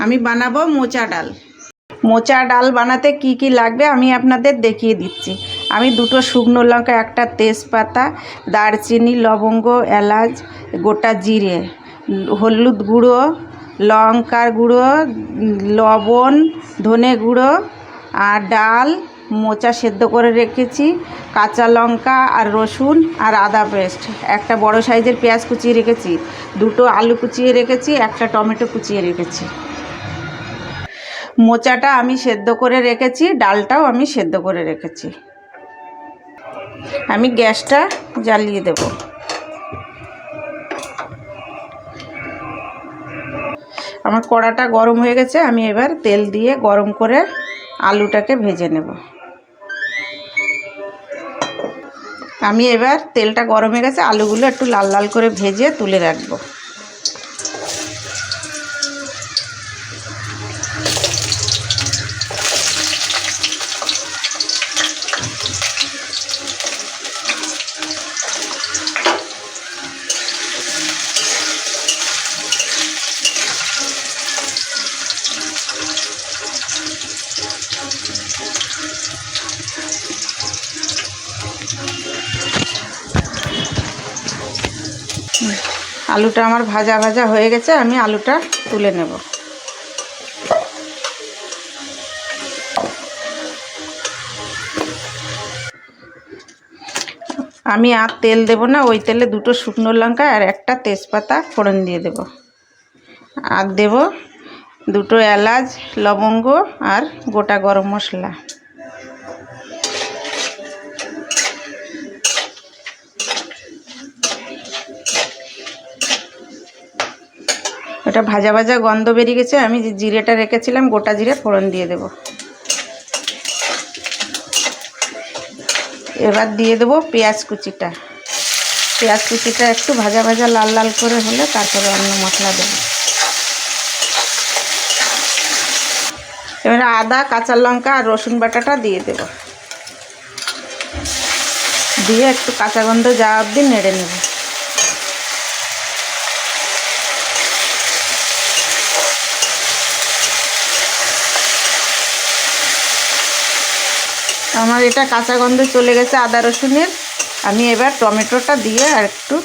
আমি বানাবো মোচা ডাল। মোচা ডাল বানাতে কি কি লাগবে আমি আপনাদের দেখিয়ে দিচ্ছি। আমি দুটো শুকনো লঙ্কা, একটা তেজপাতা, দারচিনি, লবঙ্গ, এলাচ, গোটা জিরে, হলুদ গুঁড়ো, লঙ্কার গুঁড়ো, লবণ, ধনে গুঁড়ো আর ডাল, মোচা সেদ্ধ করে রেখেছি, কাঁচা লঙ্কা আর রসুন আর আদা পেস্ট, একটা বড় সাইজের পেঁয়াজ কুচিয়ে রেখেছি, দুটো আলু কুচিয়ে রেখেছি, একটা টমেটো কুচিয়ে রেখেছি। মোচাটা আমি সেদ্ধ করে রেখেছি, ডালটাও আমি সেদ্ধ করে রেখেছি। আমি গ্যাসটা জ্বালিয়ে দেব। আমার কড়াটা গরম হয়ে গেছে, আমি এবার তেল দিয়ে গরম করে আলুটাকে ভেজে নেব। আমি এবার তেলটা গরম হয়ে গেছে, আলুগুলো একটু লাল লাল করে ভেজে তুলে রাখবো। আলুটা আমার ভাজা ভাজা হয়ে গেছে, আমি আলুটা তুলে নেব। আমি আর তেল দেব না, ওই তেলে দুটো শুকনো লঙ্কা আর একটা তেজপাতা ফোড়ন দিয়ে দেব। আর দেব দুটো এলাচ, লবঙ্গ আর গোটা গরম মশলা। এটা ভাজা ভাজা গন্ধ বেরিয়ে গেছে, আমি যে জিরেটা রেখেছিলাম গোটা জিরে ফোড়ন দিয়ে দেব। এবার দিয়ে দেব পেঁয়াজ কুচিটা। পেঁয়াজ কুচিটা একটু ভাজা ভাজা লাল লাল করে হলে তারপরে অন্য মশলা দেব। এবারে আদা, কাঁচা লঙ্কা আর রসুন বাটাটা দিয়ে দেব। দিয়ে একটু কাঁচা গন্ধ যাওয়া অবধি নেড়ে নেব। আমার এটা কাঁচা গন্ধ চলে গেছে আদা রসুনের। আমি এবার টমেটোটা দিয়ে আর একটু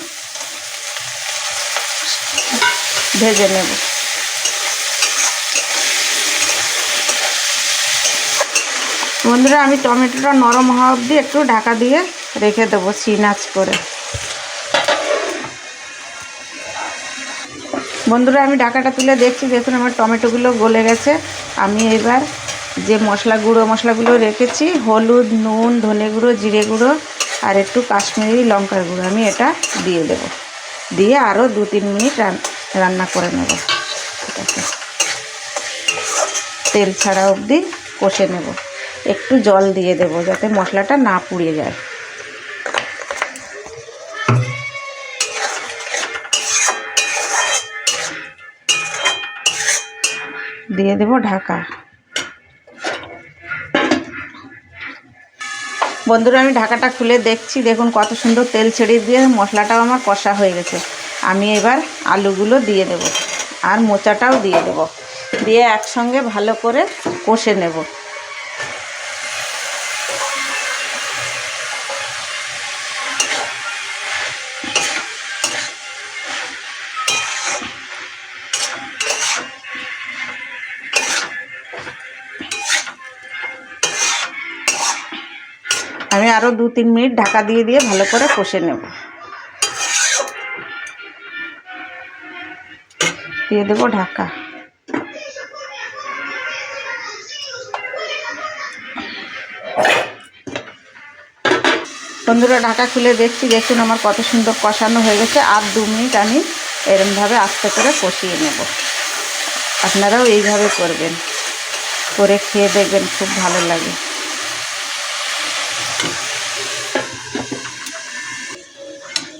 ভেজে নেব। বন্ধুরা, আমি টমেটোটা নরম হওয়া অবধি একটু ঢাকা দিয়ে রেখে দেবো সিম আঁচ করে। বন্ধুরা, আমি ঢাকাটা তুলে দেখছি, দেখুন আমার টমেটোগুলো গলে গেছে। আমি এবার যে মশলাগুলো রেখেছি, হলুদ, নুন, ধনে গুঁড়ো, জিরে গুঁড়ো আর একটু কাশ্মীরি লঙ্কার গুঁড়ো, আমি এটা দিয়ে দেব। দিয়ে আরও 2-3 মিনিট রান্না করে নেব। এটাকে তেল ছাড়া অবধি কষে নেব। একটু জল দিয়ে দেব যাতে মশলাটা না পুড়ে যায়। দিয়ে দেব ঢাকা। বন্ধুরা, আমি ঢাকাটা খুলে দেখছি, দেখুন কত সুন্দর তেল ছেড়ে দিয়ে মশলাটাও আমার কষা হয়ে গেছে। আমি এবার আলুগুলো দিয়ে দেব আর মোচাটাও দিয়ে দেব, দিয়ে একসঙ্গে ভালো করে কষে নেব। আমি আরও 2-3 মিনিট ঢাকা দিয়ে ভালো করে কষে নেব। দিয়ে দেব ঢাকা। বন্ধুরা, ঢাকা খুলে দেখছি, দেখুন আমার কত সুন্দর কষানো হয়ে গেছে। আর 2 মিনিট আমি এরমভাবে আস্তে করে কষিয়ে নেব। আপনারাও এইভাবে করবেন, করে খেয়ে দেখবেন, খুব ভালো লাগে।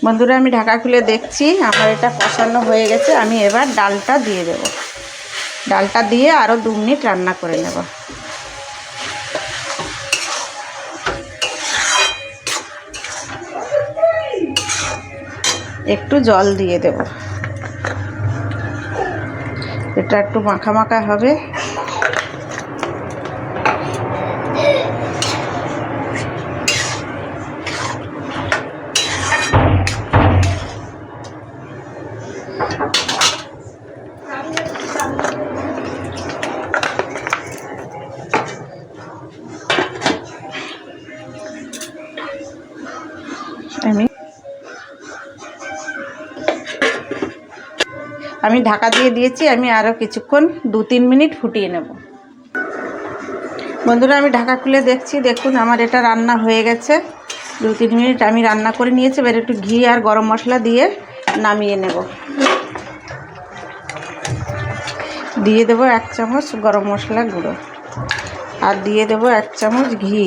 বন্ধুরা, আমি ঢাকা খুলে দেখছি আমার এটা কষানো হয়ে গেছে। আমি এবার ডালটা দিয়ে দেব। ডালটা দিয়ে আরও 2 মিনিট রান্না করে নেব। একটু জল দিয়ে দেব। এটা একটু মাখা মাখা হবে। আমি ঢাকা দিয়ে দিয়েছি। আমি আরও কিছুক্ষণ 2-3 মিনিট ফুটিয়ে নেব। বন্ধুরা, আমি ঢাকা খুলে দেখছি, দেখুন আমার এটা রান্না হয়ে গেছে। 2-3 মিনিট আমি রান্না করে নিয়েছি। এবার একটু ঘি আর গরম মশলা দিয়ে নামিয়ে নেব। দিয়ে দেব 1 চামচ গরম মশলা গুঁড়ো আর দিয়ে দেব 1 চামচ ঘি।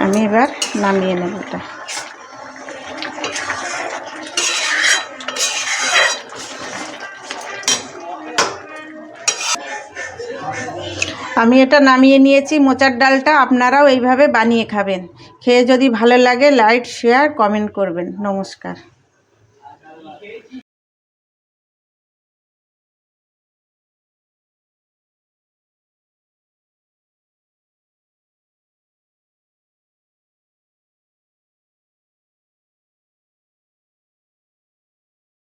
আমি এবার নামিয়ে নেব এটা। আমি এটা নামিয়ে নিয়েছি মোচার ডালটা। আপনারাও এইভাবে বানিয়ে খাবেন। খেয়ে যদি ভালো লাগে লাইক শেয়ার কমেন্ট করবেন। নমস্কার।